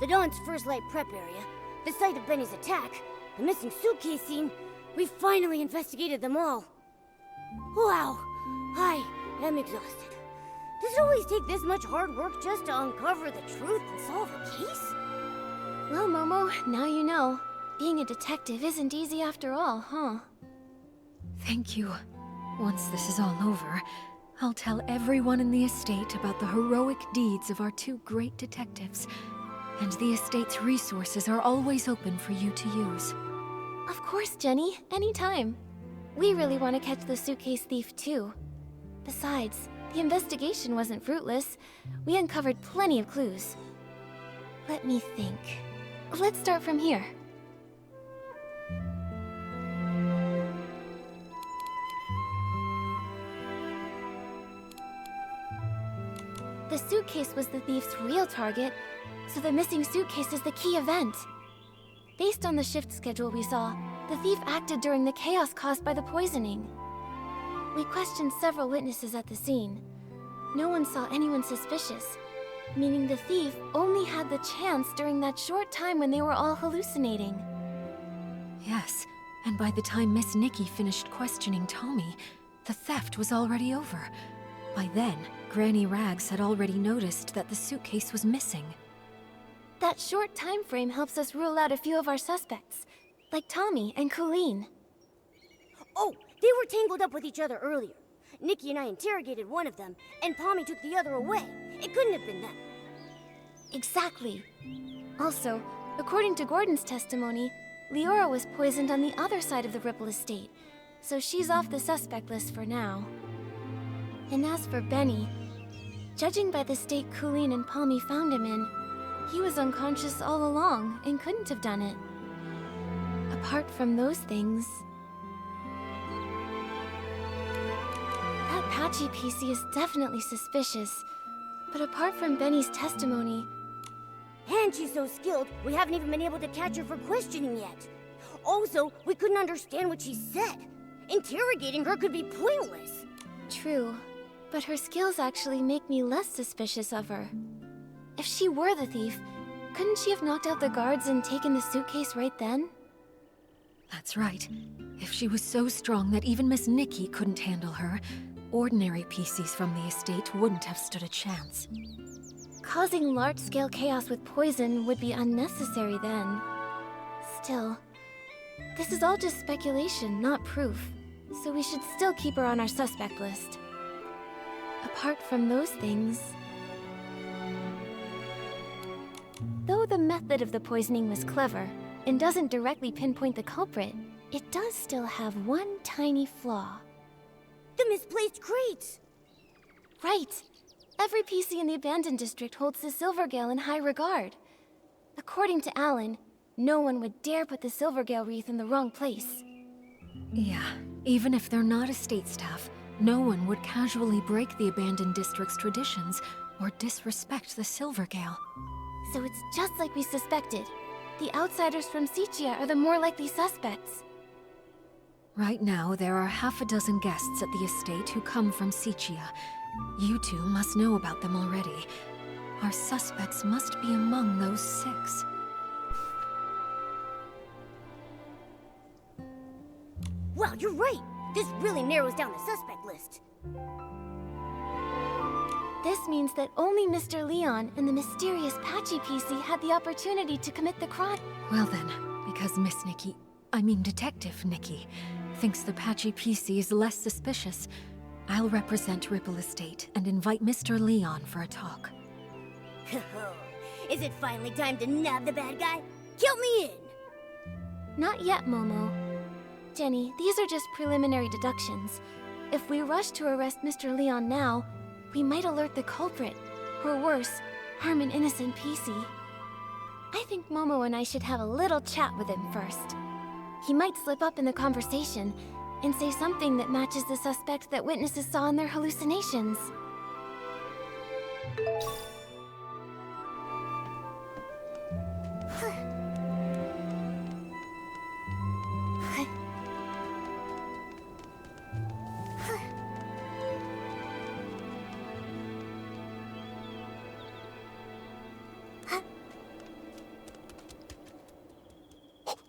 the Dawn's first light prep area, the site of Benny's attack, the missing suitcase scene. We finally investigated them all. Wow, I am exhausted. Does it always take this much hard work just to uncover the truth and solve a case? Well, Momo, now you know. Being a detective isn't easy after all, huh? Thank you. Once this is all over, I'll tell everyone in the estate about the heroic deeds of our two great detectives. And the estate's resources are always open for you to use. Of course, Jenny. Anytime. We really want to catch the suitcase thief, too. Besides, the investigation wasn't fruitless. We uncovered plenty of clues. Let me think. Let's start from here. The suitcase was the thief's real target, so the missing suitcase is the key event. Based on the shift schedule we saw, the thief acted during the chaos caused by the poisoning. We questioned several witnesses at the scene. No one saw anyone suspicious, meaning the thief only had the chance during that short time when they were all hallucinating. Yes, and by the time Miss Nikki finished questioning Tommy, the theft was already over. By then, Granny Rags had already noticed that the suitcase was missing. That short time frame helps us rule out a few of our suspects, like Tommy and Colleen. Oh, they were tangled up with each other earlier. Nikki and I interrogated one of them, and Tommy took the other away. It couldn't have been them. Exactly. Also, according to Gordon's testimony, Liora was poisoned on the other side of the Ripple estate, so she's off the suspect list for now. And as for Benny, judging by the state Colleen and Palmy found him in, he was unconscious all along and couldn't have done it. Apart from those things... That Patchy PC is definitely suspicious, but apart from Benny's testimony... And she's so skilled, we haven't even been able to catch her for questioning yet. Also, we couldn't understand what she said. Interrogating her could be pointless. True, but her skills actually make me less suspicious of her. If she were the thief, couldn't she have knocked out the guards and taken the suitcase right then? That's right. If she was so strong that even Miss Nikki couldn't handle her, ordinary PCs from the estate wouldn't have stood a chance. Causing large-scale chaos with poison would be unnecessary then. Still, this is all just speculation, not proof, so we should still keep her on our suspect list. Apart from those things... Though the method of the poisoning was clever, and doesn't directly pinpoint the culprit, it does still have one tiny flaw. The misplaced crates! Right! Every PC in the abandoned district holds the Silvergale in high regard. According to Alan, no one would dare put the Silvergale wreath in the wrong place. Yeah, even if they're not estate staff, no one would casually break the abandoned district's traditions or disrespect the Silvergale. So it's just like we suspected. The outsiders from Sichia are the more likely suspects. Right now, there are half a dozen guests at the estate who come from Sichia. You two must know about them already. Our suspects must be among those 6. Wow, you're right! This really narrows down the suspect list. This means that only Mr. Leon and the mysterious Patchy PC had the opportunity to commit the crime. Well then, because Miss Nikki, I mean Detective Nikki, thinks the Patchy PC is less suspicious, I'll represent Ripple Estate and invite Mr. Leon for a talk. Is it finally time to nab the bad guy? Count me in! Not yet, Momo. Jenny, these are just preliminary deductions. If we rush to arrest Mr. Leon now, we might alert the culprit, or worse, harm an innocent PC. I think Momo and I should have a little chat with him first. He might slip up in the conversation and say something that matches the suspect that witnesses saw in their hallucinations.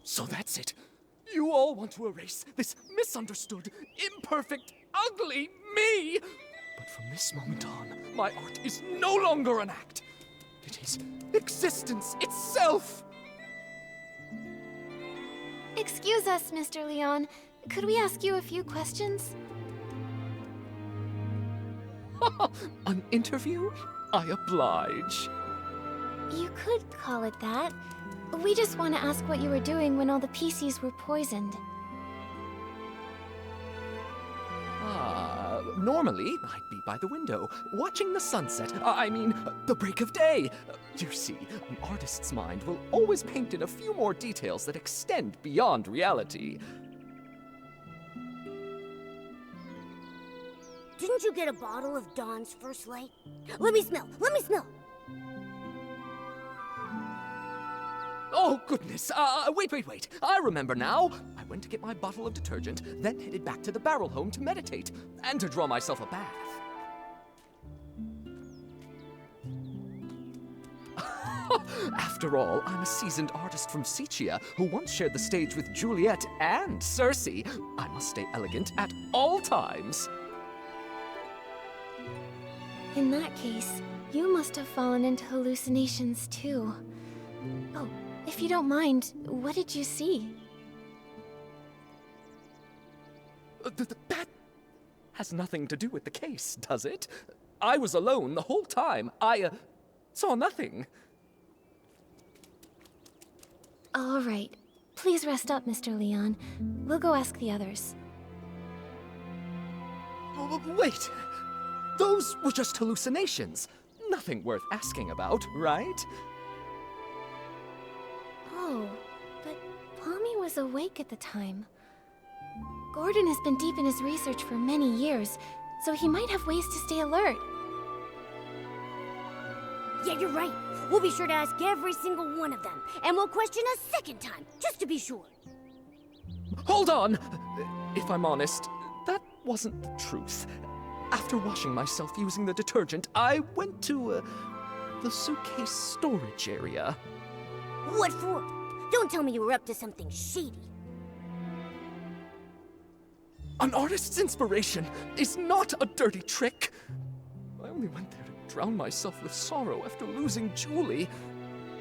So that's it. You all want to erase this misunderstood, imperfect, ugly me. But from this moment on, my art is no longer an act. It is existence itself. Excuse us, Mr. Leon. Could we ask you a few questions? An interview? I oblige. You could call it that. We just want to ask what you were doing when all the PCs were poisoned. Normally, I'd be by the window, watching the sunset. The break of day. You see, an artist's mind will always paint in a few more details that extend beyond reality. Didn't you get a bottle of Dawn's First Light? Let me smell! Let me smell! Oh, goodness. Wait. I remember now. I went to get my bottle of detergent, then headed back to the barrel home to meditate, and to draw myself a bath. After all, I'm a seasoned artist from Sicia who once shared the stage with Juliet and Circe. I must stay elegant at all times. In that case, you must have fallen into hallucinations too. Oh, if you don't mind, what did you see? That has nothing to do with the case, does it? I was alone the whole time. I saw nothing. All right. Please rest up, Mr. Leon. We'll go ask the others. Wait. Those were just hallucinations. Nothing worth asking about, right? Oh, but Pommy was awake at the time. Gordon has been deep in his research for many years, so he might have ways to stay alert. Yeah, you're right. We'll be sure to ask every single one of them, and we'll question a second time, just to be sure. Hold on! If I'm honest, that wasn't the truth. After washing myself using the detergent, I went to, the suitcase storage area. What for? Don't tell me you were up to something shady. An artist's inspiration is not a dirty trick. I only went there to drown myself with sorrow after losing Julie,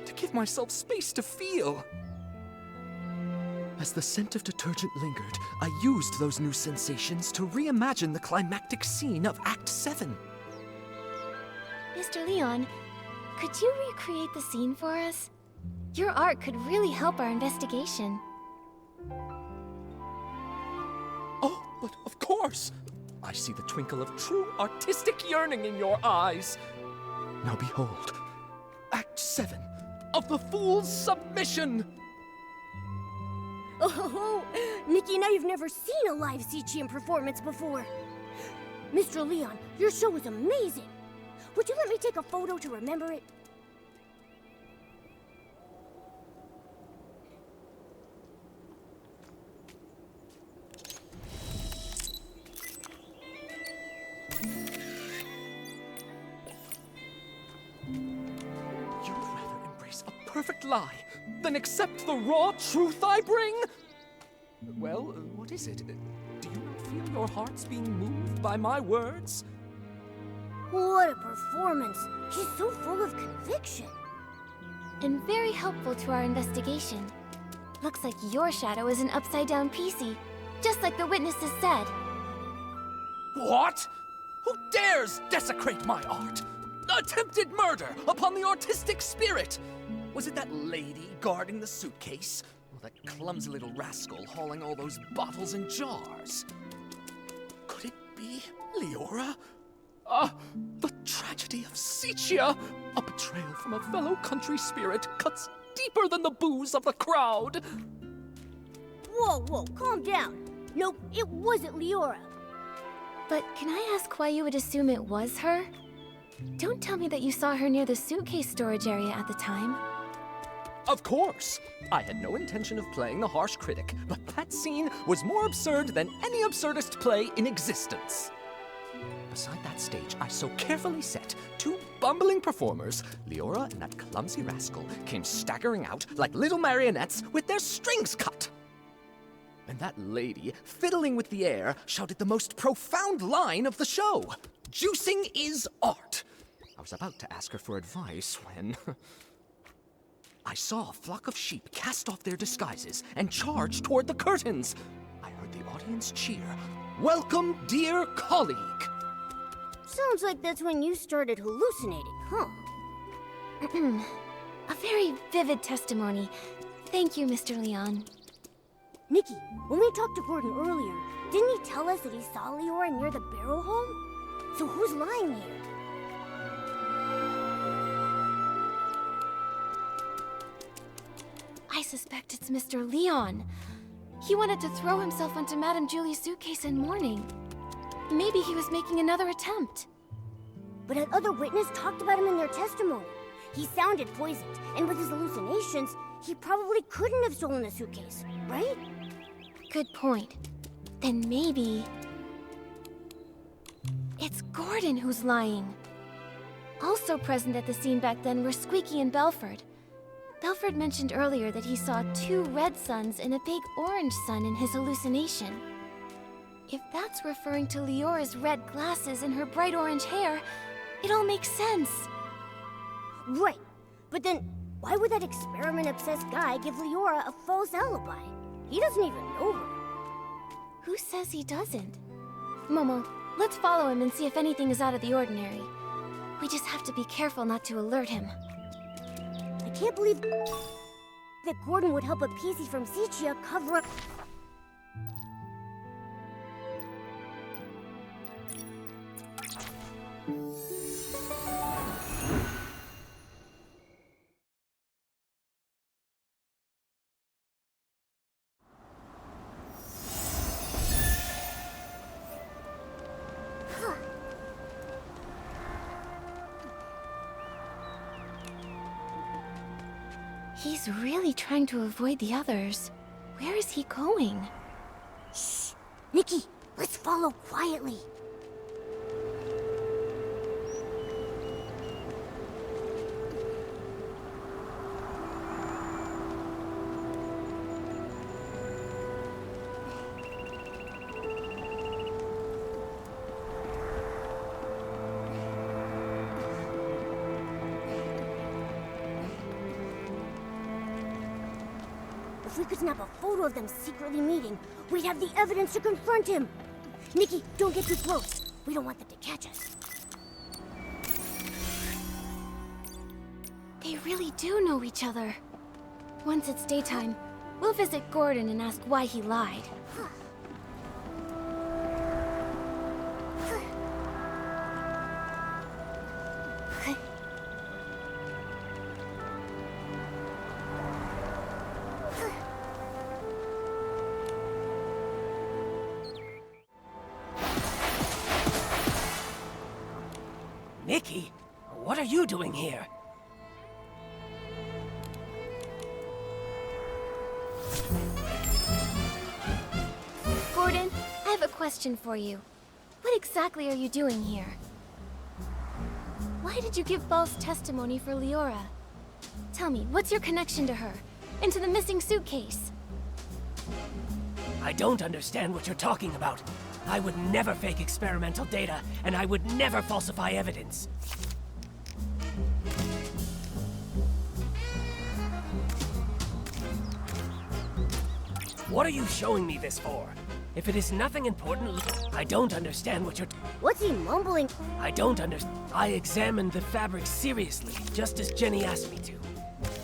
to give myself space to feel. As the scent of detergent lingered, I used those new sensations to reimagine the climactic scene of Act 7. Mr. Leon, could you recreate the scene for us? Your art could really help our investigation. Oh, but of course! I see the twinkle of true artistic yearning in your eyes. Now behold, Act 7 of The Fool's Submission! Oh, Nikki and I have never seen a live Sichian performance before. Mr. Leon, your show was amazing. Would you let me take a photo to remember it? You'd rather embrace a perfect lie than accept the raw truth I bring? Well, what is it? Do you not feel your hearts being moved by my words? What a performance. He's so full of conviction. And very helpful to our investigation. Looks like your shadow is an upside-down PC, just like the witnesses said. What? Who dares desecrate my art? Attempted murder upon the artistic spirit! Was it that lady guarding the suitcase? Or that clumsy little rascal hauling all those bottles and jars? Could it be Liora? The tragedy of Sicia! A betrayal from a fellow country spirit cuts deeper than the booze of the crowd! Whoa, calm down. Nope, it wasn't Liora. But can I ask why you would assume it was her? Don't tell me that you saw her near the suitcase storage area at the time. Of course! I had no intention of playing the harsh critic, but that scene was more absurd than any absurdist play in existence. beside that stage I so carefully set, two bumbling performers, Liora and that clumsy rascal, came staggering out like little marionettes with their strings cut. And that lady, fiddling with the air, shouted the most profound line of the show. Juicing is art. I was about to ask her for advice when... I saw a flock of sheep cast off their disguises and charge toward the curtains. I heard the audience cheer, "Welcome, dear colleague." Sounds like that's when you started hallucinating, huh? A very vivid testimony. Thank you, Mr. Leon. Nikki, when we talked to Gordon earlier, didn't he tell us that he saw Liora near the barrel home? So who's lying here? I suspect it's Mr. Leon. He wanted to throw himself onto Madame Julie's suitcase in mourning. Maybe he was making another attempt. But an other witness talked about him in their testimony. He sounded poisoned, and with his hallucinations, he probably couldn't have stolen the suitcase, right? Good point. Then maybe... it's Gordon who's lying. Also present at the scene back then were Squeaky and Belford. Belford mentioned earlier that he saw two red suns and a big orange sun in his hallucination. If that's referring to Leora's red glasses and her bright orange hair, it all makes sense. Right. But then, why would that experiment-obsessed guy give Liora a false alibi? He doesn't even know her. Who says he doesn't? Momo, let's follow him and see if anything is out of the ordinary. We just have to be careful not to alert him. I can't believe that Gordon would help a PC from Sichia cover up... He's really trying to avoid the others. Where is he going? Shh! Nikki, let's follow quietly. If we could snap a photo of them secretly meeting, we'd have the evidence to confront him. Nikki, don't get too close. We don't want them to catch us. They really do know each other. Once it's daytime, we'll visit Gordon and ask why he lied. Nikki, what are you doing here? Gordon, I have a question for you. What exactly are you doing here? Why did you give false testimony for Liora? Tell me, what's your connection to her? And to the missing suitcase? I don't understand what you're talking about. I would never fake experimental data, and I would never falsify evidence. What are you showing me this for? If it is nothing important, I don't understand what you're... What's he mumbling? I don't understand. I examined the fabrics seriously, just as Jenny asked me to.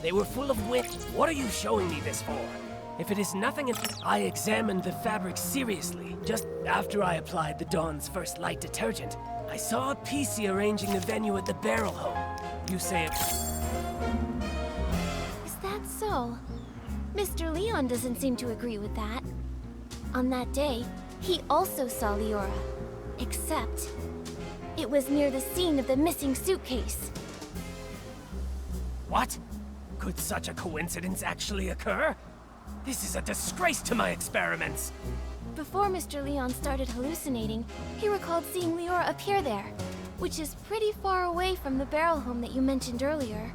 They were full of wind. What are you showing me this for? If it is nothing, I examined the fabric seriously. Just after I applied the Dawn's first light detergent, I saw a PC arranging the venue at the barrel home. You say it... Is that so? Mr. Leon doesn't seem to agree with that. On that day, he also saw Liora. Except, it was near the scene of the missing suitcase. What? Could such a coincidence actually occur? This is a disgrace to my experiments. Before Mr. Leon started hallucinating, he recalled seeing Liora appear there, which is pretty far away from the barrel home that you mentioned earlier.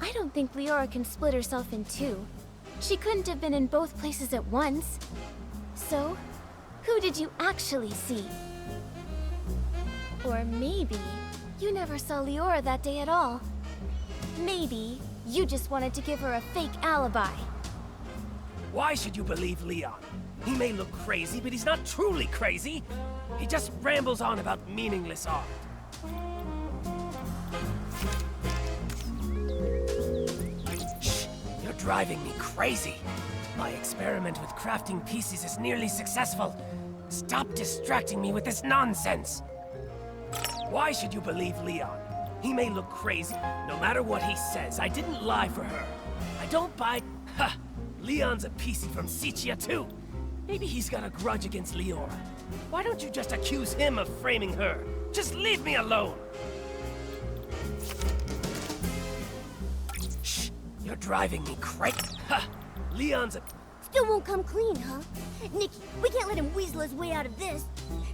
I don't think Liora can split herself in two. She couldn't have been in both places at once. So, who did you actually see? Or maybe you never saw Liora that day at all. Maybe you just wanted to give her a fake alibi. Why should you believe Leon? He may look crazy, but he's not truly crazy. He just rambles on about meaningless art. Shh! You're driving me crazy. My experiment with crafting pieces is nearly successful. Stop distracting me with this nonsense. Why should you believe Leon? He may look crazy. No matter what he says, I didn't lie for her. I don't buy... Ha! Leon's a PC from Sichia too. Maybe he's got a grudge against Liora. Why don't you just accuse him of framing her? Just leave me alone! Shh! You're driving me crazy. Ha! Leon's a... Still won't come clean, huh? Nikki, we can't let him weasel his way out of this.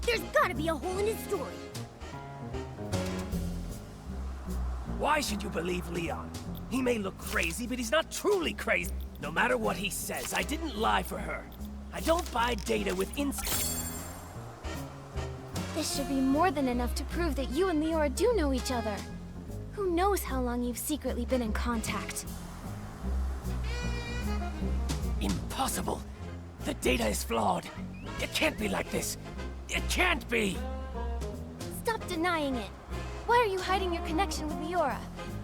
There's gotta be a hole in his story. Why should you believe Leon? He may look crazy, but he's not truly crazy. No matter what he says, I didn't lie for her. I don't buy data with This should be more than enough to prove that you and Liora do know each other. Who knows how long you've secretly been in contact? Impossible! The data is flawed. It can't be like this. It can't be! Stop denying it. Why are you hiding your connection with Liora?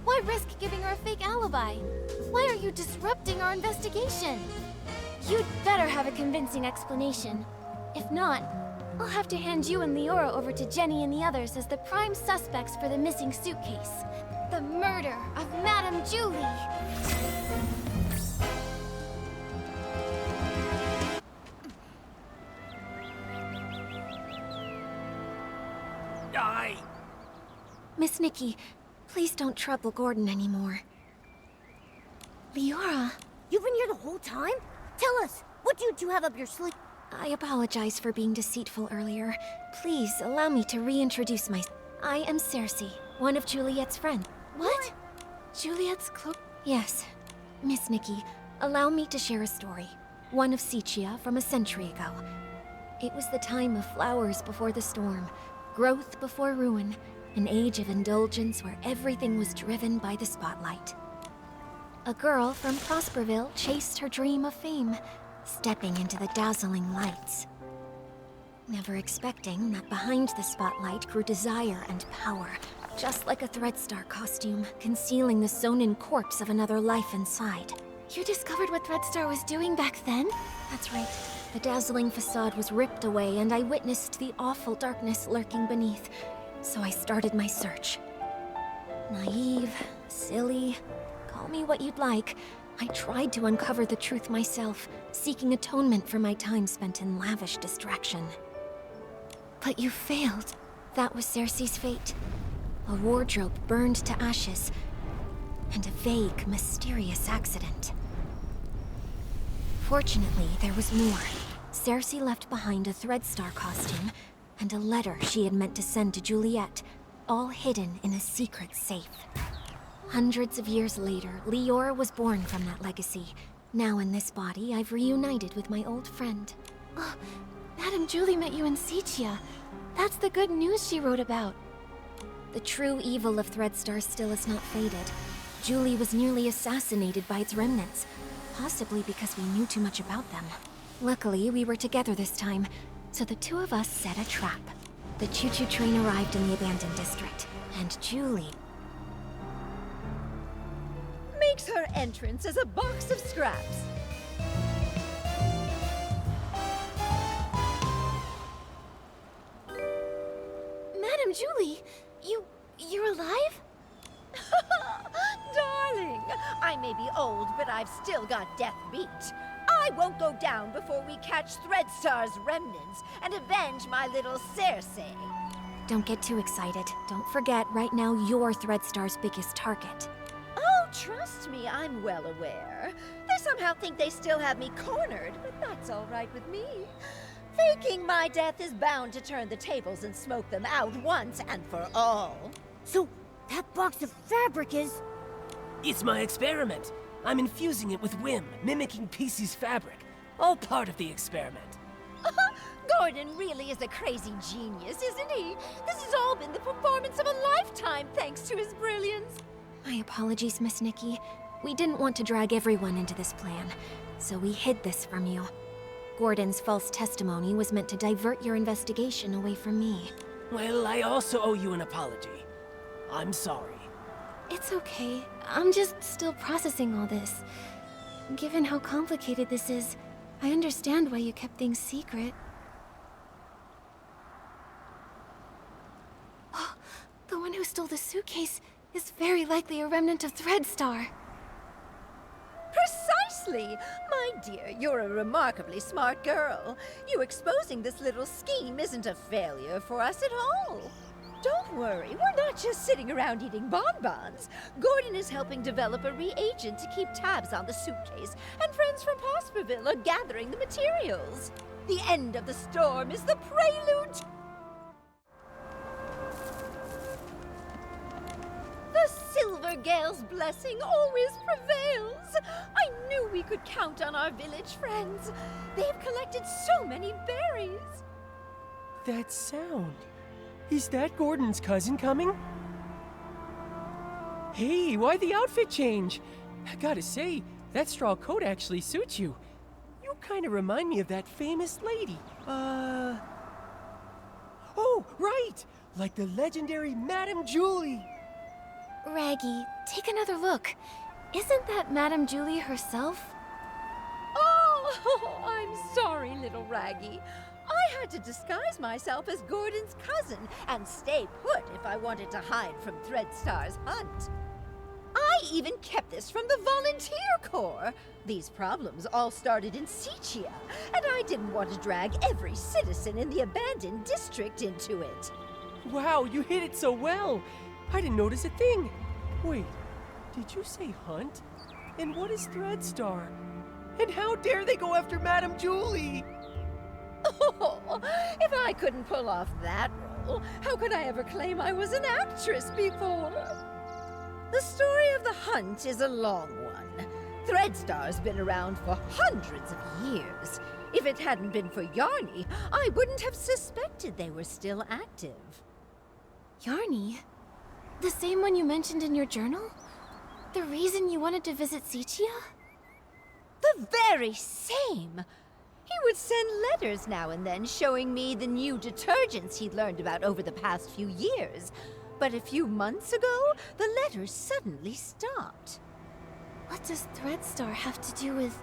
Why risk giving her a fake alibi? Why are you disrupting our investigation? You'd better have a convincing explanation. If not, I'll have to hand you and Liora over to Jenny and the others as the prime suspects for the missing suitcase. The murder of Madame Julie! Miss Nikki, please don't trouble Gordon anymore. Liora! You've been here the whole time? Tell us, what did you have up your sleeve? I apologize for being deceitful earlier. Please allow me to reintroduce myself. I am Cersei, one of Juliet's friends. What? Juliet's cloak? Yes. Miss Nikki, allow me to share a story. One of Sichia from a century ago. It was the time of flowers before the storm, growth before ruin, an age of indulgence where everything was driven by the spotlight. A girl from Prosperville chased her dream of fame, stepping into the dazzling lights. Never expecting that behind the spotlight grew desire and power, just like a Threadstar costume, concealing the sewn-in corpse of another life inside. You discovered what Threadstar was doing back then? That's right. The dazzling facade was ripped away, and I witnessed the awful darkness lurking beneath. So I started my search. Naive, silly, call me what you'd like. I tried to uncover the truth myself, seeking atonement for my time spent in lavish distraction. But you failed. That was Cersei's fate. A wardrobe burned to ashes, and a vague, mysterious accident. Fortunately, there was more. Cersei left behind a Threadstar costume, and a letter she had meant to send to Juliet, all hidden in a secret safe. Hundreds of years later, Liora was born from that legacy. Now in this body, I've reunited with my old friend. Oh, Madame Julie met you in Sichia. That's the good news she wrote about. The true evil of Threadstar still has not faded. Julie was nearly assassinated by its remnants, possibly because we knew too much about them. Luckily, we were together this time, so the two of us set a trap. The choo-choo train arrived in the abandoned district, and Julie makes her entrance as a box of scraps. Madame Julie, you're alive? Darling, I may be old, but I've still got death beat. I won't go down before we catch Threadstar's remnants and avenge my little Cersei. Don't get too excited. Don't forget, right now you're Threadstar's biggest target. Oh, trust me, I'm well aware. They somehow think they still have me cornered, but that's all right with me. Faking my death is bound to turn the tables and smoke them out once and for all. So, that box of fabric is... It's my experiment. I'm infusing it with whim, mimicking PC's fabric. All part of the experiment. Gordon really is a crazy genius, isn't he? This has all been the performance of a lifetime thanks to his brilliance. My apologies, Miss Nikki. We didn't want to drag everyone into this plan, so we hid this from you. Gordon's false testimony was meant to divert your investigation away from me. Well, I also owe you an apology. I'm sorry. It's okay. I'm just still processing all this. Given how complicated this is, I understand why you kept things secret. Oh, the one who stole the suitcase is very likely a remnant of Threadstar. Precisely! My dear, you're a remarkably smart girl. You exposing this little scheme isn't a failure for us at all. Don't worry, we're not just sitting around eating bonbons. Gordon is helping develop a reagent to keep tabs on the suitcase, and friends from Prosperville are gathering the materials. The end of the storm is the prelude. The Silver Gale's blessing always prevails. I knew we could count on our village friends. They've collected so many berries. That sound. Is that Gordon's cousin coming? Hey, why the outfit change? I gotta say, that straw coat actually suits you. You kinda remind me of that famous lady. Oh, right! Like the legendary Madame Julie! Raggy, take another look. Isn't that Madame Julie herself? Oh, I'm sorry, little Raggy. I had to disguise myself as Gordon's cousin and stay put if I wanted to hide from Threadstar's hunt. I even kept this from the Volunteer Corps. These problems all started in Sichia, and I didn't want to drag every citizen in the abandoned district into it. Wow, you hit it so well! I didn't notice a thing! Wait, did you say hunt? And what is Threadstar? And how dare they go after Madame Julie? Oh, if I couldn't pull off that role, how could I ever claim I was an actress before? The story of the hunt is a long one. Threadstar's been around for hundreds of years. If it hadn't been for Yarny, I wouldn't have suspected they were still active. Yarny? The same one you mentioned in your journal? The reason you wanted to visit Sichia? The very same! He would send letters now and then showing me the new detergents he'd learned about over the past few years. But a few months ago, the letters suddenly stopped. What does Threadstar have to do with...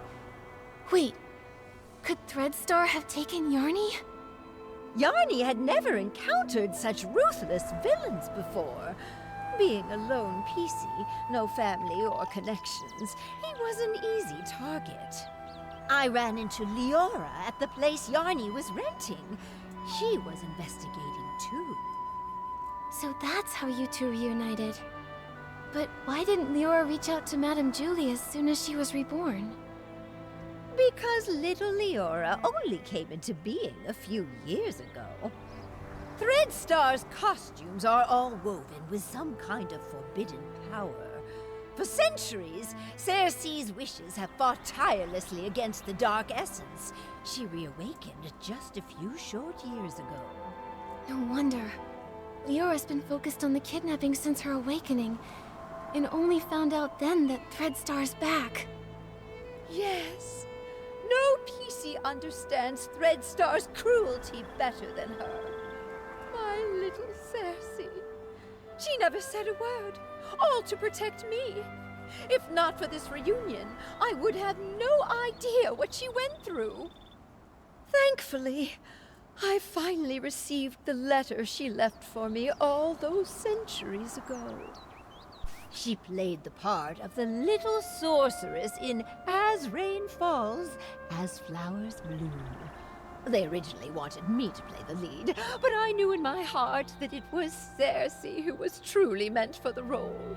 Wait, could Threadstar have taken Yarny? Yarny had never encountered such ruthless villains before. Being a lone PC, no family or connections, he was an easy target. I ran into Liora at the place Yarny was renting. She was investigating too. So that's how you two reunited. But why didn't Liora reach out to Madame Julie as soon as she was reborn? Because little Liora only came into being a few years ago. Threadstar's costumes are all woven with some kind of forbidden power. For centuries, Cersei's wishes have fought tirelessly against the Dark Essence. She reawakened just a few short years ago. No wonder. Leora's been focused on the kidnapping since her awakening, and only found out then that Threadstar's back. Yes. No PC understands Threadstar's cruelty better than her. My little Cersei. She never said a word, all to protect me. If not for this reunion, I would have no idea what she went through. Thankfully, I finally received the letter she left for me all those centuries ago. She played the part of the little sorceress in As Rain Falls, As Flowers Bloom. They originally wanted me to play the lead, but I knew in my heart that it was Cersei who was truly meant for the role.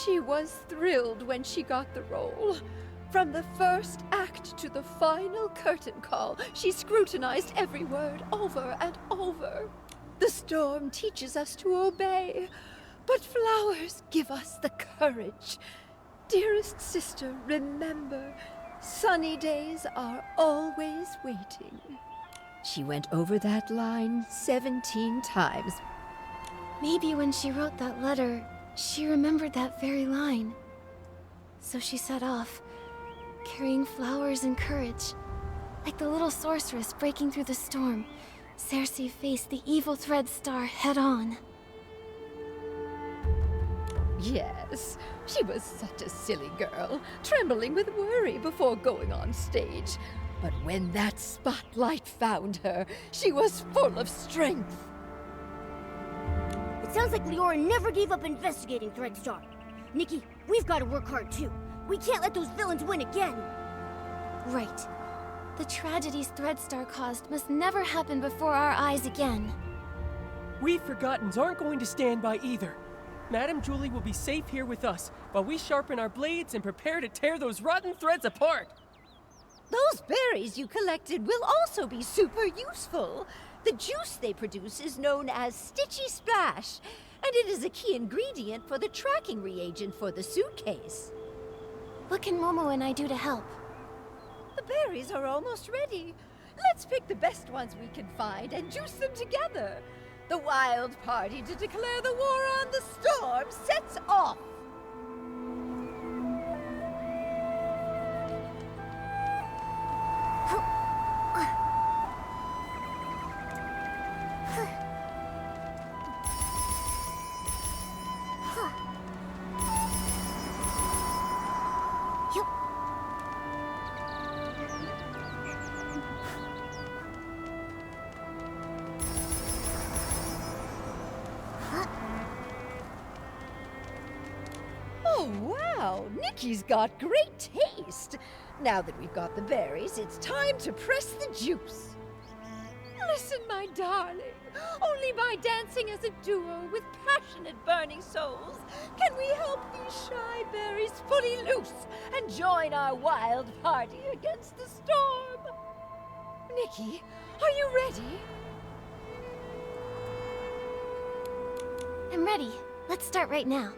She was thrilled when she got the role. From the first act to the final curtain call, she scrutinized every word over and over. The storm teaches us to obey, but flowers give us the courage. Dearest sister, remember, sunny days are always waiting. She went over that line 17 times. Maybe when she wrote that letter, she remembered that very line. So she set off, carrying flowers and courage. Like the little sorceress breaking through the storm, Cersei faced the evil Thread Star head-on. Yes, she was such a silly girl, trembling with worry before going on stage. But when that spotlight found her, she was full of strength. It sounds like Liora never gave up investigating Threadstar. Nikki, we've got to work hard too. We can't let those villains win again. Right. The tragedies Threadstar caused must never happen before our eyes again. We Forgottens aren't going to stand by either. Madame Julie will be safe here with us while we sharpen our blades and prepare to tear those rotten threads apart. Those berries you collected will also be super useful. The juice they produce is known as Stitchy Splash, and it is a key ingredient for the tracking reagent for the suitcase. What can Momo and I do to help? The berries are almost ready. Let's pick the best ones we can find and juice them together. The wild party to declare the war on the storm sets off. Oh, wow! Nikki's got great taste! Now that we've got the berries, it's time to press the juice. Listen, my darling. Only by dancing as a duo with passionate burning souls can we help these shy berries fully loose and join our wild party against the storm. Nikki, are you ready? I'm ready. Let's start right now.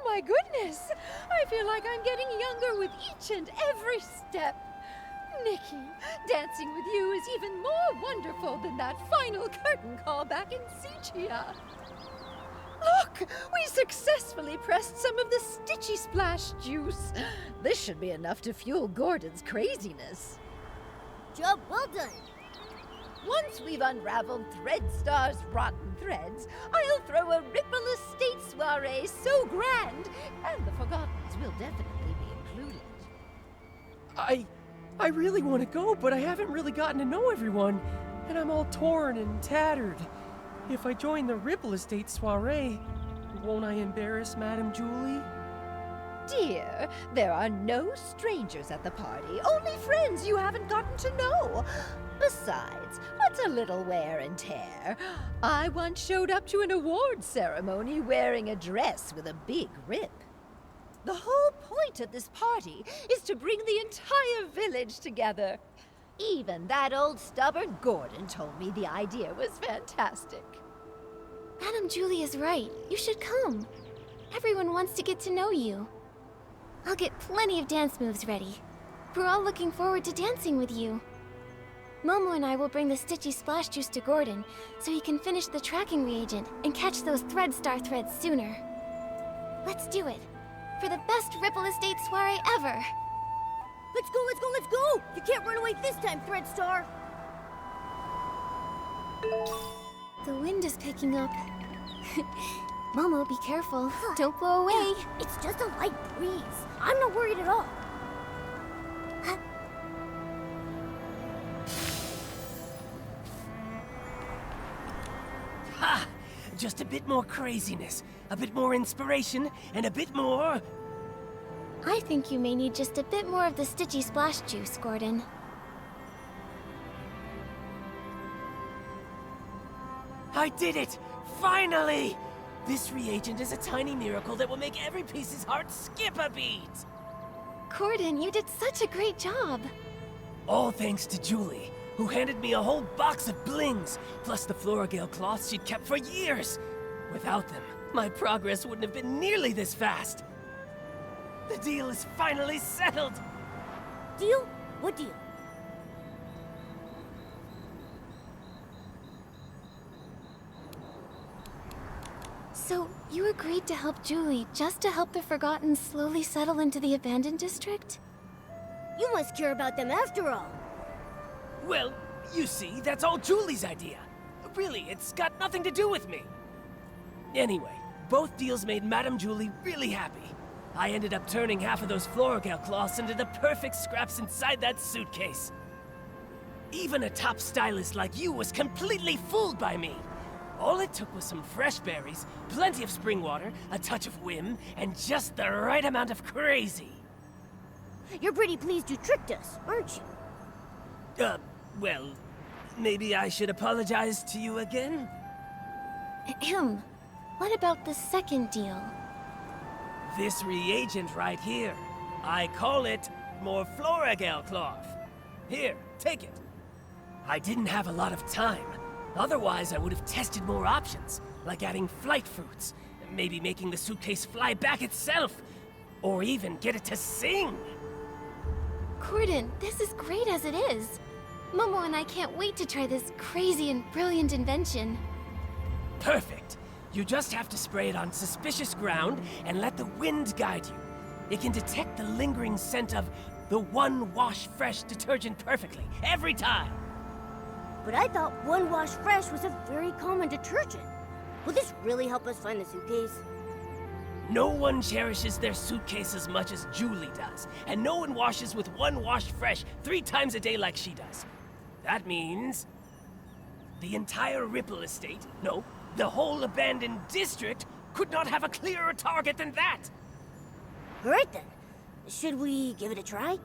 My goodness! I feel like I'm getting younger with each and every step. Nikki, dancing with you is even more wonderful than that final curtain call back in Sichia. Look! We successfully pressed some of the Stitchy Splash juice. This should be enough to fuel Gordon's craziness. Job well done. Once we've unraveled Threadstar's rotten threads, I'll throw a Ripple Estate soiree so grand, and the Forgottens will definitely be included. I really want to go, but I haven't really gotten to know everyone, and I'm all torn and tattered. If I join the Ripple Estate soiree, won't I embarrass Madame Julie? Dear, there are no strangers at the party, only friends you haven't gotten to know. Besides, what's a little wear and tear? I once showed up to an award ceremony wearing a dress with a big rip. The whole point of this party is to bring the entire village together. Even that old stubborn Gordon told me the idea was fantastic. Madame Julie is right. You should come. Everyone wants to get to know you. I'll get plenty of dance moves ready. We're all looking forward to dancing with you. Momo and I will bring the Stitchy Splash Juice to Gordon, so he can finish the tracking reagent and catch those Thread Star threads sooner. Let's do it. For the best Ripple Estate soiree ever! Let's go, let's go, let's go! You can't run away this time, Threadstar! The wind is picking up. Momo, be careful. Don't blow away. It's just a light breeze. I'm not worried at all. Ha! Just a bit more craziness, a bit more inspiration, and a bit more... I think you may need just a bit more of the Stitchy Splash Juice, Gordon. I did it! Finally! This reagent is a tiny miracle that will make every piece's heart skip a beat! Gordon, you did such a great job! All thanks to Julie, who handed me a whole box of blings, plus the Floragale cloths she'd kept for years. Without them, my progress wouldn't have been nearly this fast. The deal is finally settled! Deal? What deal? So, you agreed to help Julie just to help the Forgotten slowly settle into the abandoned district? You must care about them after all. Well, you see, that's all Julie's idea. Really, it's got nothing to do with me. Anyway, both deals made Madame Julie really happy. I ended up turning half of those Floragale cloths into the perfect scraps inside that suitcase. Even a top stylist like you was completely fooled by me. All it took was some fresh berries, plenty of spring water, a touch of whim, and just the right amount of crazy. You're pretty pleased you tricked us, aren't you? Well, maybe I should apologize to you again? Ahem. What about the second deal? This reagent right here. I call it more Floragale cloth. Here, take it. I didn't have a lot of time. Otherwise, I would have tested more options, like adding flight fruits, maybe making the suitcase fly back itself, or even get it to sing. Gordon, this is great as it is. Momo and I can't wait to try this crazy and brilliant invention. Perfect. You just have to spray it on suspicious ground and let the wind guide you. It can detect the lingering scent of the One Wash Fresh detergent perfectly, every time. But I thought One Wash Fresh was a very common detergent. Will this really help us find the suitcase? No one cherishes their suitcase as much as Julie does, and no one washes with One Wash Fresh 3 times a day like she does. That means the entire Ripple Estate, no, the whole abandoned district, could not have a clearer target than that. All right then. Should we give it a try?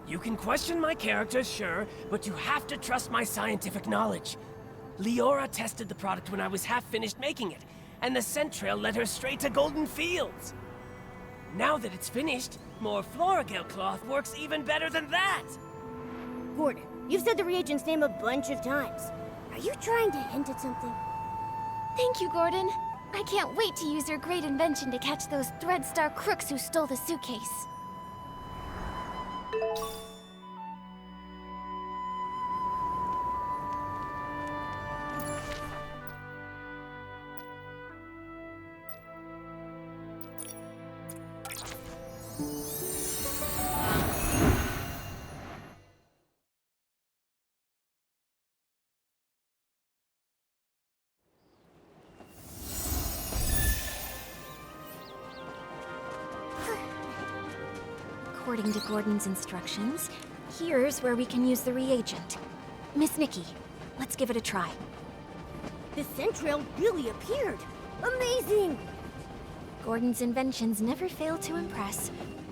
You can question my character, sure, but you have to trust my scientific knowledge. Liora tested the product when I was half finished making it, and the scent trail led her straight to Golden Fields. Now that it's finished, more Floragale cloth works even better than that. Gordon, you've said the reagent's name a bunch of times. Are you trying to hint at something? Thank you, Gordon. I can't wait to use your great invention to catch those Threadstar crooks who stole the suitcase. According to Gordon's instructions, here's where we can use the reagent. Miss Nikki, let's give it a try. The scent trail really appeared. Amazing! Gordon's inventions never fail to impress.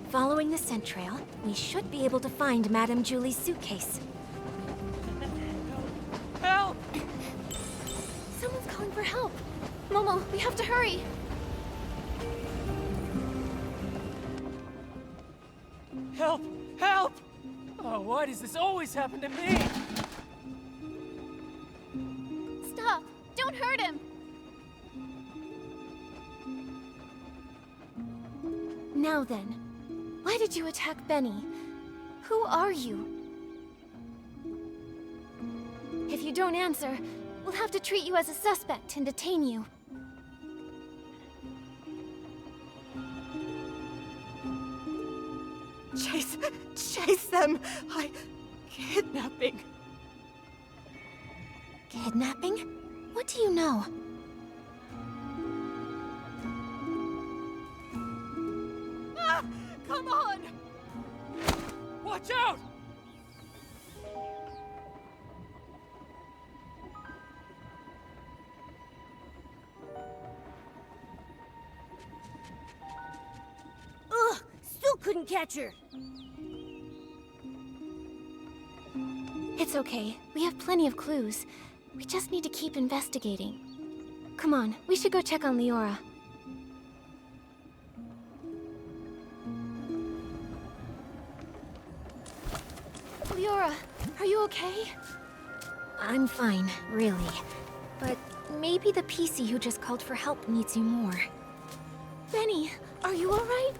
Following the scent trail, we should be able to find Madame Julie's suitcase. Help! Someone's calling for help. Momo, we have to hurry. Help! Help! Oh, why does this always happen to me? Stop! Don't hurt him! Now then, why did you attack Benny? Who are you? If you don't answer, we'll have to treat you as a suspect and detain you. Chase them! Kidnapping. Kidnapping? What do you know? Ah! Come on! Watch out! Ugh! Still couldn't catch her! It's okay. We have plenty of clues. We just need to keep investigating. Come on, we should go check on Liora. Liora, are you okay? I'm fine, really. But maybe the PC who just called for help needs you more. Benny, are you alright?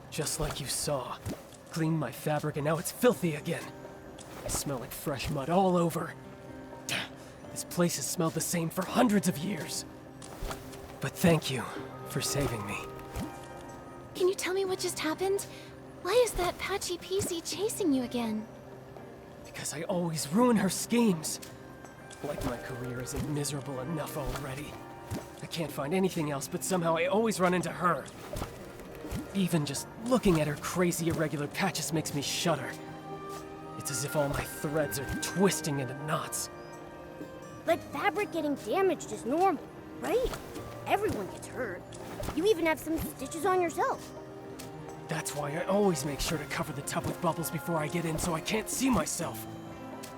Just like you saw. Cleaned my fabric and now it's filthy again. I smell like fresh mud all over. This place has smelled the same for hundreds of years. But thank you for saving me. Can you tell me what just happened? Why is that patchy PC chasing you again? Because I always ruin her schemes. Like my career isn't miserable enough already. I can't find anything else, but somehow I always run into her. Even just looking at her crazy irregular patches makes me shudder. It's as if all my threads are twisting into knots. But fabric getting damaged is normal, right? Everyone gets hurt. You even have some stitches on yourself. That's why I always make sure to cover the tub with bubbles before I get in so I can't see myself.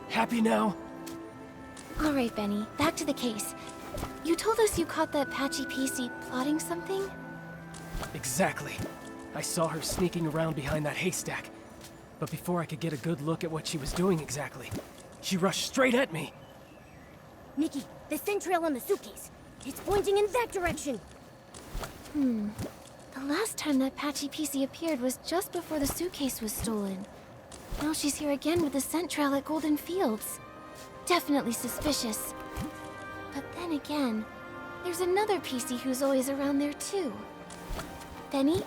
Happy now? Alright, Benny, back to the case. You told us you caught that patchy PC plotting something? Exactly. I saw her sneaking around behind that haystack. But before I could get a good look at what she was doing exactly, she rushed straight at me. Nikki, the scent trail on the suitcase. It's pointing in that direction. The last time that patchy PC appeared was just before the suitcase was stolen. Now she's here again with the scent trail at Golden Fields. Definitely suspicious. But then again, there's another PC who's always around there too. Benny,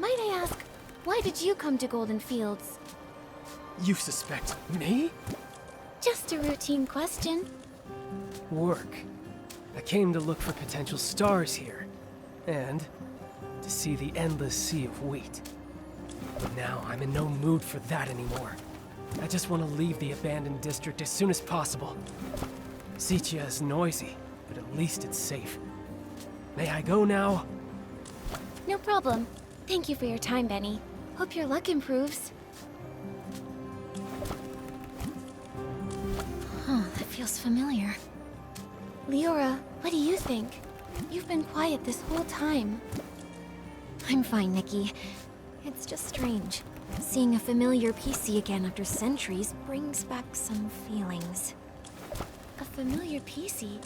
might I ask, why did you come to Golden Fields? You suspect me? Just a routine question. Work. I came to look for potential stars here. And to see the endless sea of wheat. But now I'm in no mood for that anymore. I just want to leave the abandoned district as soon as possible. Sitia is noisy, but at least it's safe. May I go now? No problem. Thank you for your time, Benny. Hope your luck improves. Huh, that feels familiar. Liora, what do you think? You've been quiet this whole time. I'm fine, Nikki. It's just strange. Seeing a familiar PC again after centuries brings back some feelings. A familiar PC?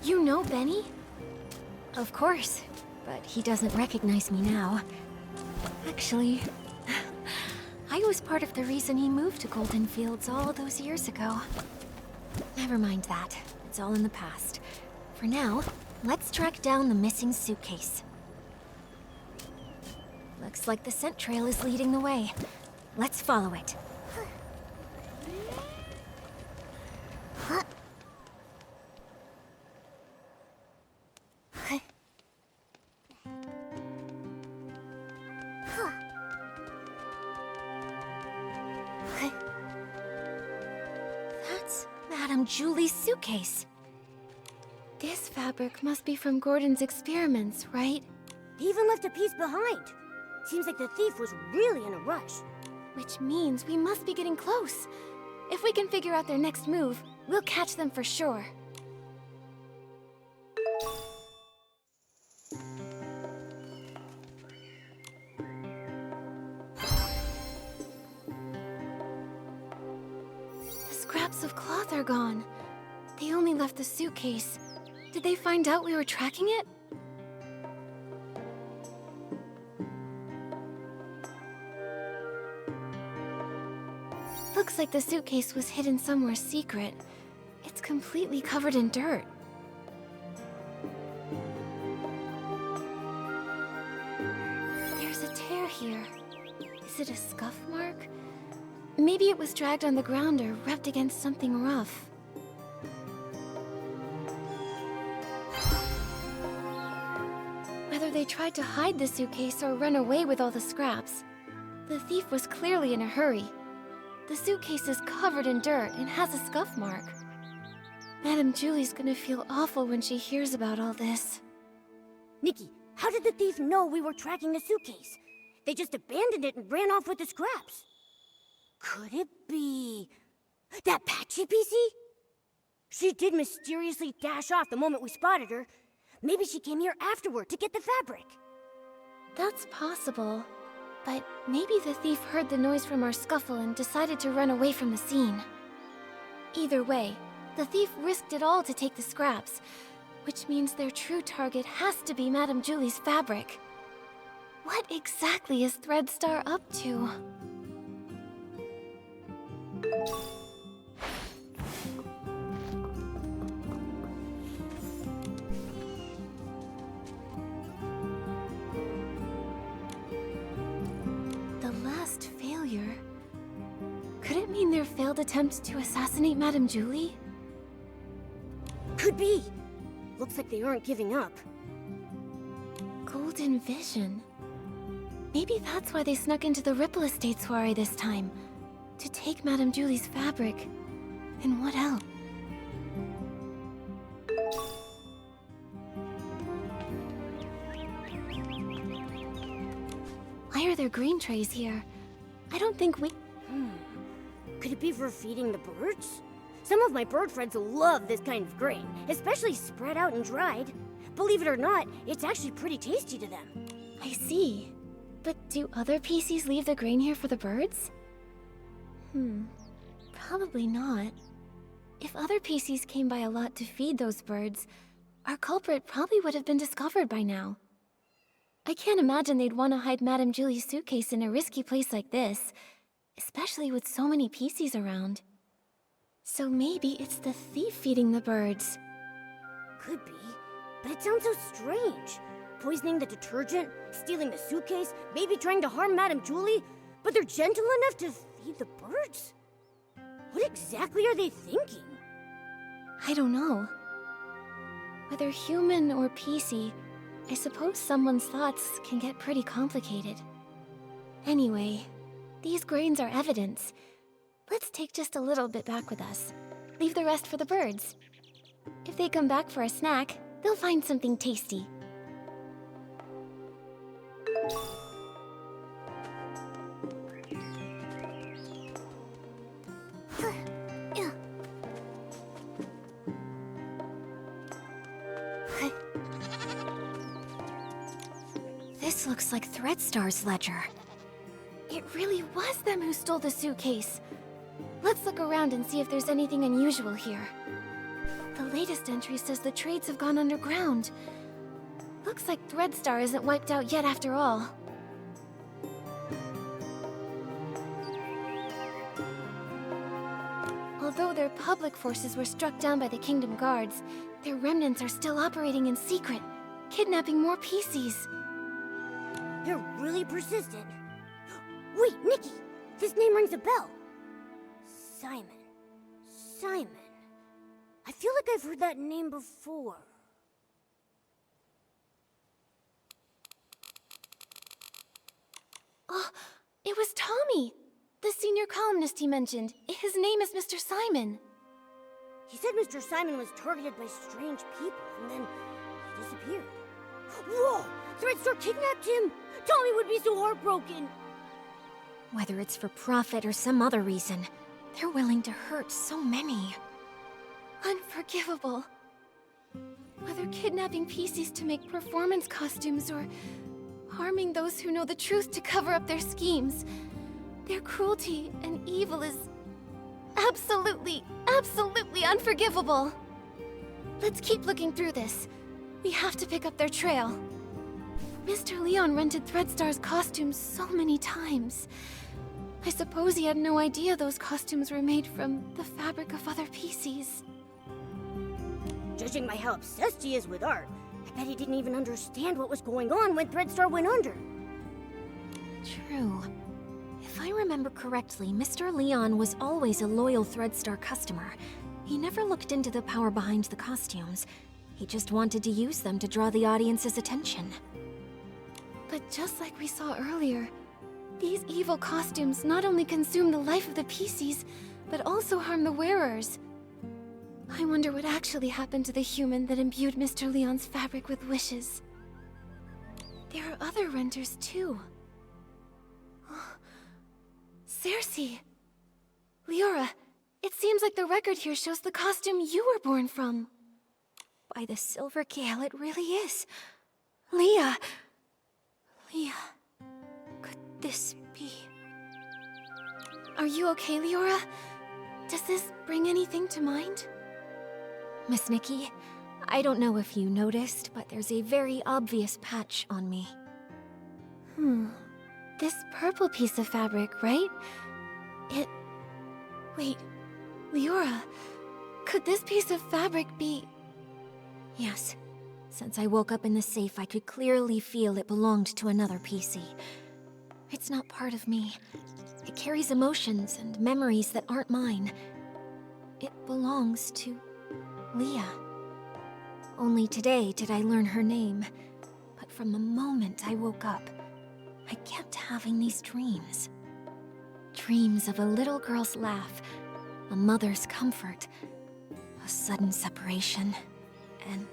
You know Benny? Of course, but he doesn't recognize me now. Actually, I was part of the reason he moved to Golden Fields all those years ago. Never mind that. It's all in the past. For now, let's track down the missing suitcase. Looks like the scent trail is leading the way. Let's follow it. That's Madame Julie's suitcase. This fabric must be from Gordon's experiments, right? They even left a piece behind. Seems like the thief was really in a rush. Which means we must be getting close. If we can figure out their next move, we'll catch them for sure. The scraps of cloth are gone. They only left the suitcase. Did they find out we were tracking it? Looks like the suitcase was hidden somewhere secret. It's completely covered in dirt. There's a tear here. Is it a scuff mark? Maybe it was dragged on the ground or rubbed against something rough. Whether they tried to hide the suitcase or run away with all the scraps, the thief was clearly in a hurry. The suitcase is covered in dirt and has a scuff mark. Madame Julie's gonna feel awful when she hears about all this. Nikki, how did the thief know we were tracking the suitcase? They just abandoned it and ran off with the scraps. Could it be that Patchy PC? She did mysteriously dash off the moment we spotted her. Maybe she came here afterward to get the fabric. That's possible, but maybe the thief heard the noise from our scuffle and decided to run away from the scene. Either way, the thief risked it all to take the scraps, which means their true target has to be Madame Julie's fabric. What exactly is Threadstar up to? The last failure? Could it mean their failed attempt to assassinate Madame Julie? Could be. Looks like they aren't giving up. Golden Vision. Maybe that's why they snuck into the Ripple Estate soiree this time. To take Madame Julie's fabric. And what else? Why are there green trays here? I don't think we... Could it be for feeding the birds? Some of my bird friends love this kind of grain, especially spread out and dried. Believe it or not, it's actually pretty tasty to them. I see. But do other PCs leave the grain here for the birds? Probably not. If other PCs came by a lot to feed those birds, our culprit probably would have been discovered by now. I can't imagine they'd want to hide Madame Julie's suitcase in a risky place like this, especially with so many PCs around. So maybe it's the thief feeding the birds. Could be, but it sounds so strange. Poisoning the detergent, stealing the suitcase, maybe trying to harm Madame Julie, but they're gentle enough to feed the birds? What exactly are they thinking? I don't know. Whether human or PC, I suppose someone's thoughts can get pretty complicated. Anyway, these grains are evidence. Let's take just a little bit back with us. Leave the rest for the birds. If they come back for a snack, they'll find something tasty. This looks like Threadstar's ledger. It really was them who stole the suitcase. Let's look around and see if there's anything unusual here. The latest entry says the trades have gone underground. Looks like Threadstar isn't wiped out yet after all. Although their public forces were struck down by the Kingdom Guards, their remnants are still operating in secret, kidnapping more PCs. They're really persistent. Wait, Nikki! This name rings a bell. Simon. Simon. I feel like I've heard that name before. Oh, it was Tommy! The senior columnist he mentioned. His name is Mr. Simon. He said Mr. Simon was targeted by strange people, and then he disappeared. Whoa! Threadstar kidnapped him! Tommy would be so heartbroken! Whether it's for profit or some other reason, they're willing to hurt so many. Unforgivable. Whether kidnapping PCs to make performance costumes or harming those who know the truth to cover up their schemes, their cruelty and evil is absolutely, absolutely unforgivable. Let's keep looking through this. We have to pick up their trail. Mr. Leon rented Threadstar's costumes so many times. I suppose he had no idea those costumes were made from the fabric of other PCs. Judging by how obsessed he is with art, I bet he didn't even understand what was going on when Threadstar went under. True. If I remember correctly, Mr. Leon was always a loyal Threadstar customer. He never looked into the power behind the costumes. He just wanted to use them to draw the audience's attention. But just like we saw earlier, these evil costumes not only consume the life of the PCs, but also harm the wearers. I wonder what actually happened to the human that imbued Mr. Leon's fabric with wishes. There are other renters too. Cersei! Liora, it seems like the record here shows the costume you were born from. By the Silver Gale, it really is. Leah! Leah, could this be? Are you okay, Liora? Does this bring anything to mind? Miss Nikki, I don't know if you noticed, but there's a very obvious patch on me. This purple piece of fabric, right? Wait, Liora, could this piece of fabric be... Yes. Since I woke up in the safe, I could clearly feel it belonged to another PC. It's not part of me. It carries emotions and memories that aren't mine. It belongs to Leah. Only today did I learn her name. But from the moment I woke up, I kept having these dreams. Dreams of a little girl's laugh, a mother's comfort, a sudden separation, and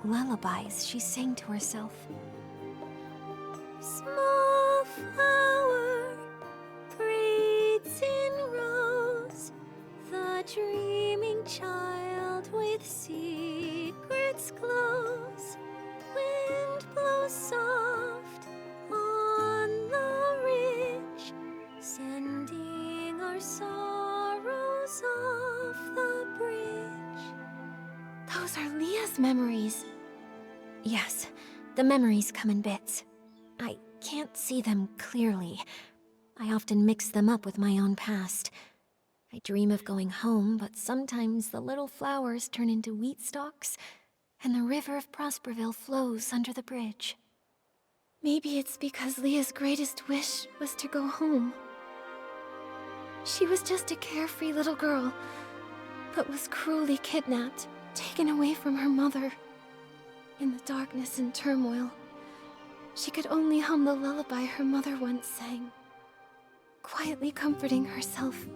lullabies she sang to herself. Small flower breathes in rose, the dreaming child with secrets glows. Wind blows soft on the ridge, sending our sorrows off the bridge. Those are Leah's memories. Yes, the memories come in bits. I can't see them clearly. I often mix them up with my own past. I dream of going home, but sometimes the little flowers turn into wheat stalks, and the river of Prosperville flows under the bridge. Maybe it's because Leah's greatest wish was to go home. She was just a carefree little girl, but was cruelly kidnapped, taken away from her mother. In the darkness and turmoil, she could only hum the lullaby her mother once sang, quietly comforting herself,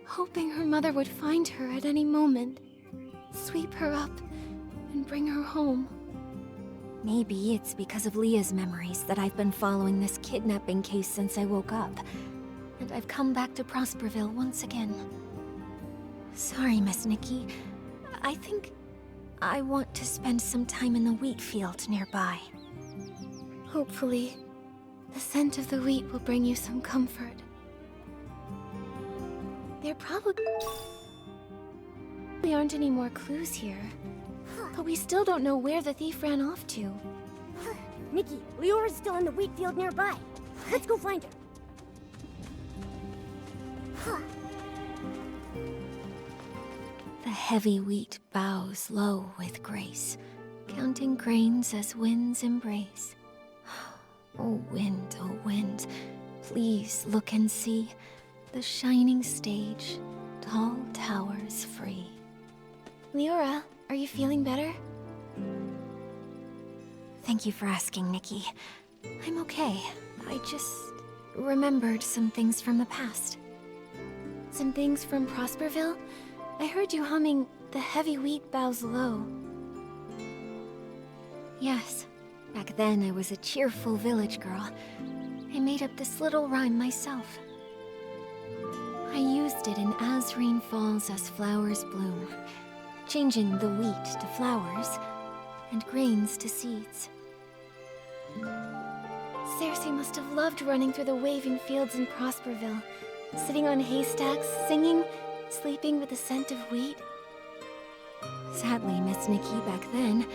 hoping her mother would find her at any moment, sweep her up, and bring her home. Maybe it's because of Leah's memories that I've been following this kidnapping case since I woke up, and I've come back to Prosperville once again. Sorry, Miss Nikki. I think I want to spend some time in the wheat field nearby. Hopefully, the scent of the wheat will bring you some comfort. There probably aren't any more clues here, but we still don't know where the thief ran off to. Nikki, Leora's still in the wheat field nearby. Let's go find her. The heavy wheat bows low with grace, counting grains as winds embrace. Oh wind, please look and see the shining stage, tall towers free. Liora, are you feeling better? Thank you for asking, Nikki. I'm okay. I just remembered some things from the past. Some things from Prosperville? I heard you humming The Heavy Wheat Bows Low. Yes. Back then, I was a cheerful village girl. I made up this little rhyme myself. I used it in As Rain Falls, As Flowers Bloom, changing the wheat to flowers and grains to seeds. Cersei must have loved running through the waving fields in Prosperville, sitting on haystacks, singing, sleeping with the scent of wheat. Sadly, Miss Nikki, back then,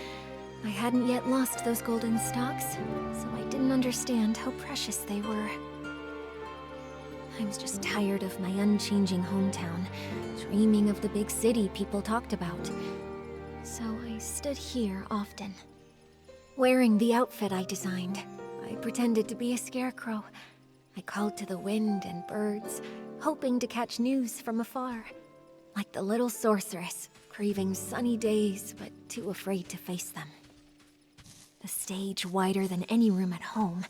I hadn't yet lost those golden stalks, so I didn't understand how precious they were. I was just tired of my unchanging hometown, dreaming of the big city people talked about. So I stood here often, wearing the outfit I designed. I pretended to be a scarecrow. I called to the wind and birds, hoping to catch news from afar. Like the little sorceress, craving sunny days, but too afraid to face them. The stage wider than any room at home,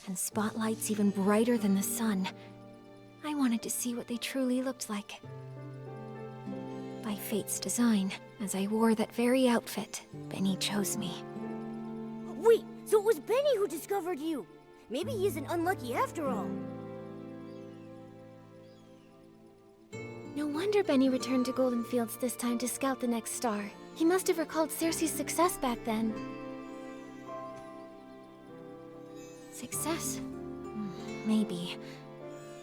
and spotlights even brighter than the sun. I wanted to see what they truly looked like. By fate's design, as I wore that very outfit, Benny chose me. Wait, so it was Benny who discovered you. Maybe he isn't unlucky after all. No wonder Benny returned to Golden Fields this time to scout the next star. He must have recalled Cersei's success back then. Success? Maybe.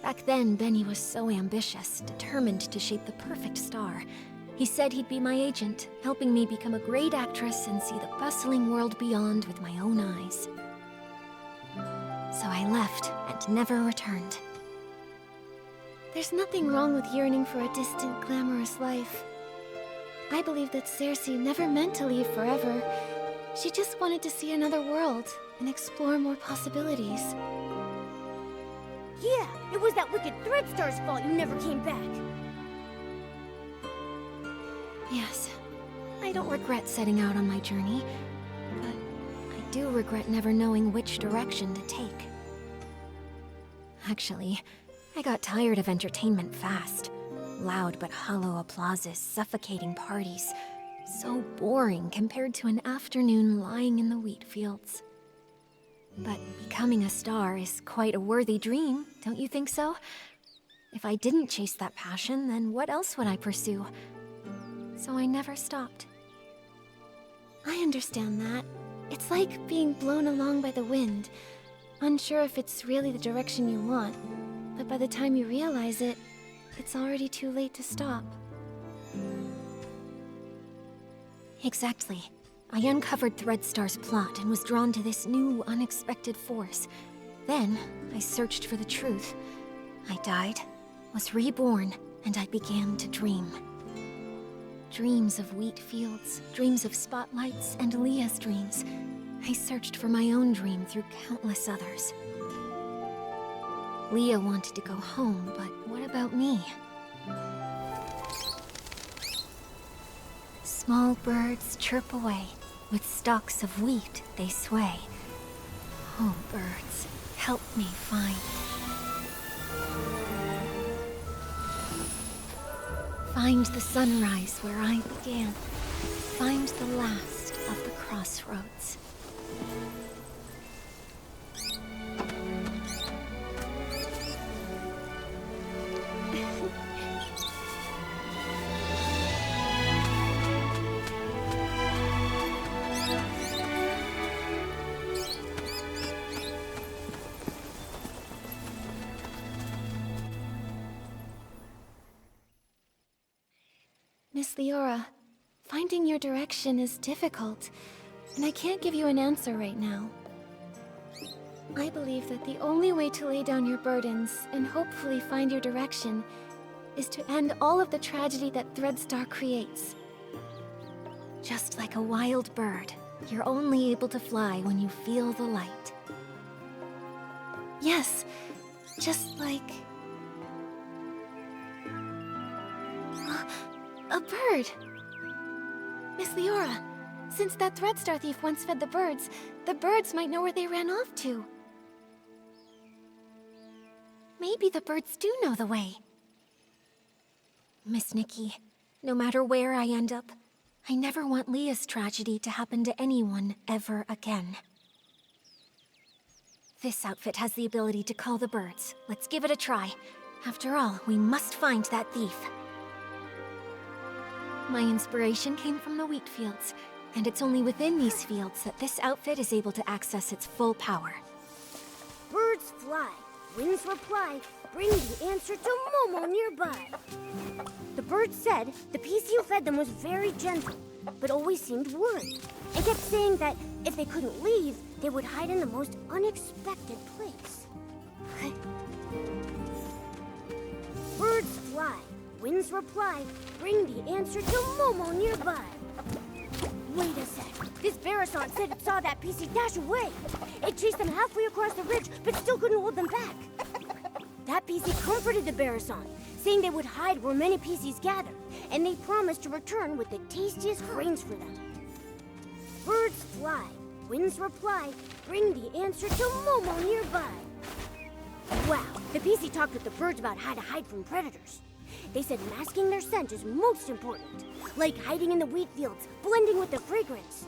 Back then, Benny was so ambitious, determined to shape the perfect star. He said he'd be my agent, helping me become a great actress and see the bustling world beyond with my own eyes. So I left and never returned. There's nothing wrong with yearning for a distant, glamorous life. I believe that Cersei never meant to leave forever. She just wanted to see another world and explore more possibilities. Yeah, it was that wicked Threadstar's fault you never came back. Yes, I don't regret setting out on my journey, but I do regret never knowing which direction to take. Actually, I got tired of entertainment fast. Loud but hollow applauses, suffocating parties. So boring compared to an afternoon lying in the wheat fields. But becoming a star is quite a worthy dream, don't you think so? If I didn't chase that passion, then what else would I pursue? So I never stopped. I understand that. It's like being blown along by the wind, unsure if it's really the direction you want, but by the time you realize it, it's already too late to stop. Exactly. I uncovered Threadstar's plot and was drawn to this new, unexpected force. Then, I searched for the truth. I died, was reborn, and I began to dream. Dreams of wheat fields, dreams of spotlights, and Leah's dreams. I searched for my own dream through countless others. Leah wanted to go home, but what about me? Small birds chirp away. With stalks of wheat they sway. Oh, birds, help me find. Find the sunrise where I began. Find the last of the crossroads. Miss Liora, finding your direction is difficult, and I can't give you an answer right now. I believe that the only way to lay down your burdens and hopefully find your direction is to end all of the tragedy that Threadstar creates. Just like a wild bird, you're only able to fly when you feel the light. Yes, just like... a bird! Miss Liora, since that Threadstar thief once fed the birds might know where they ran off to. Maybe the birds do know the way. Miss Nikki, no matter where I end up, I never want Leah's tragedy to happen to anyone ever again. This outfit has the ability to call the birds. Let's give it a try. After all, we must find that thief. My inspiration came from the wheat fields, and it's only within these fields that this outfit is able to access its full power. Birds fly, winds reply, bring the answer to Momo nearby. The bird said the piece you fed them was very gentle, but always seemed worried, and kept saying that if they couldn't leave, they would hide in the most unexpected place. Birds fly, winds reply, bring the answer to Momo nearby. Wait a sec. This Barasant said it saw that PC dash away. It chased them halfway across the ridge, but still couldn't hold them back. That PC comforted the Barasant, saying they would hide where many PCs gather, and they promised to return with the tastiest grains for them. Birds fly, winds reply, bring the answer to Momo nearby. Wow, the PC talked with the birds about how to hide from predators. They said masking their scent is most important, like hiding in the wheat fields, blending with the fragrance.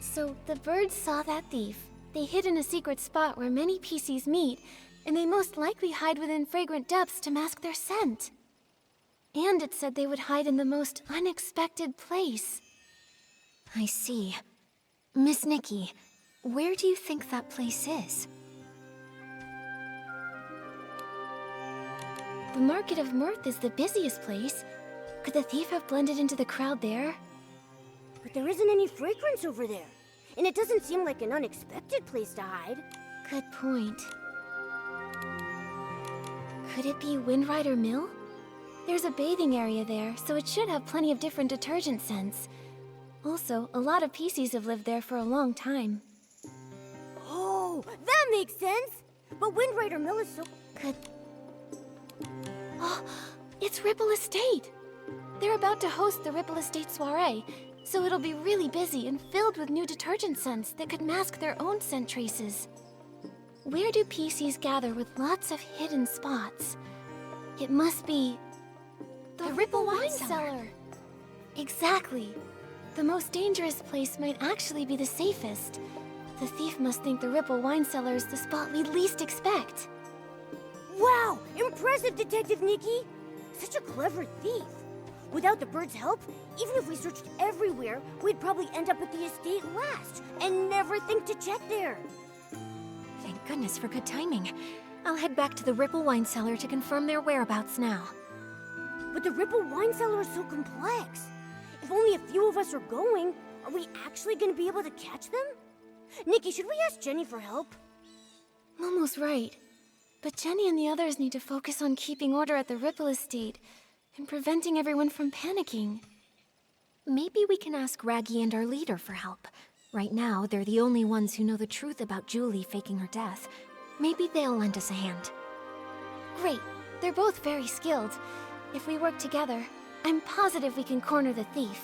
So the birds saw that thief. They hid in a secret spot where many PCs meet, and they most likely hide within fragrant depths to mask their scent. And it said they would hide in the most unexpected place. I see. Miss Nikki, where do you think that place is? The Market of Mirth is the busiest place. Could the thief have blended into the crowd there? But there isn't any fragrance over there, and it doesn't seem like an unexpected place to hide. Good point. Could it be Windrider Mill? There's a bathing area there, so it should have plenty of different detergent scents. Also, a lot of PCs have lived there for a long time. Oh, that makes sense! But Windrider Mill is so... Could... Oh, it's Ripple Estate! They're about to host the Ripple Estate soiree, so it'll be really busy and filled with new detergent scents that could mask their own scent traces. Where do PCs gather with lots of hidden spots? It must be... the Ripple Wine Cellar! Exactly. The most dangerous place might actually be the safest. The thief must think the Ripple Wine Cellar is the spot we'd least expect. Wow! Impressive, Detective Nikki! Such a clever thief. Without the bird's help, even if we searched everywhere, we'd probably end up at the estate last and never think to check there. Thank goodness for good timing. I'll head back to the Ripple Wine Cellar to confirm their whereabouts now. But the Ripple Wine Cellar is so complex. If only a few of us are going, are we actually going to be able to catch them? Nikki, should we ask Jenny for help? Momo's right. But Jenny and the others need to focus on keeping order at the Ripple Estate and preventing everyone from panicking. Maybe we can ask Raggy and our leader for help. Right now, they're the only ones who know the truth about Julie faking her death. Maybe they'll lend us a hand. Great. They're both very skilled. If we work together, I'm positive we can corner the thief.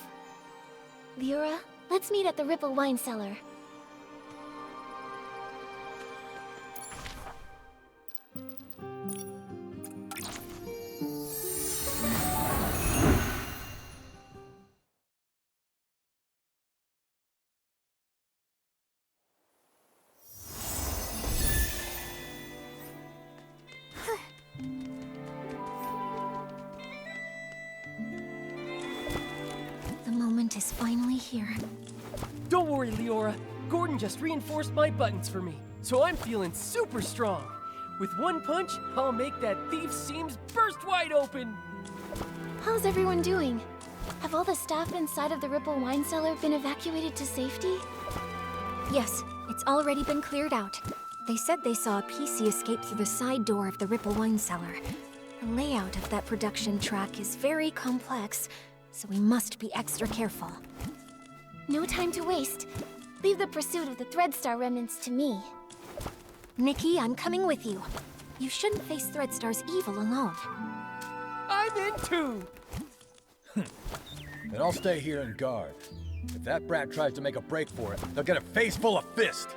Liora, let's meet at the Ripple Wine Cellar. Is finally here. Don't worry, Liora. Gordon just reinforced my buttons for me, so I'm feeling super strong. With one punch, I'll make that thief's seams burst wide open. How's everyone doing? Have all the staff inside of the Ripple Wine Cellar been evacuated to safety? Yes, it's already been cleared out. They said they saw a PC escape through the side door of the Ripple Wine Cellar. The layout of that production track is very complex, so we must be extra careful. No time to waste. Leave the pursuit of the Threadstar remnants to me. Nikki, I'm coming with you. You shouldn't face Threadstar's evil alone. I'm in too! And I'll stay here and guard. If that brat tries to make a break for it, they'll get a face full of fist.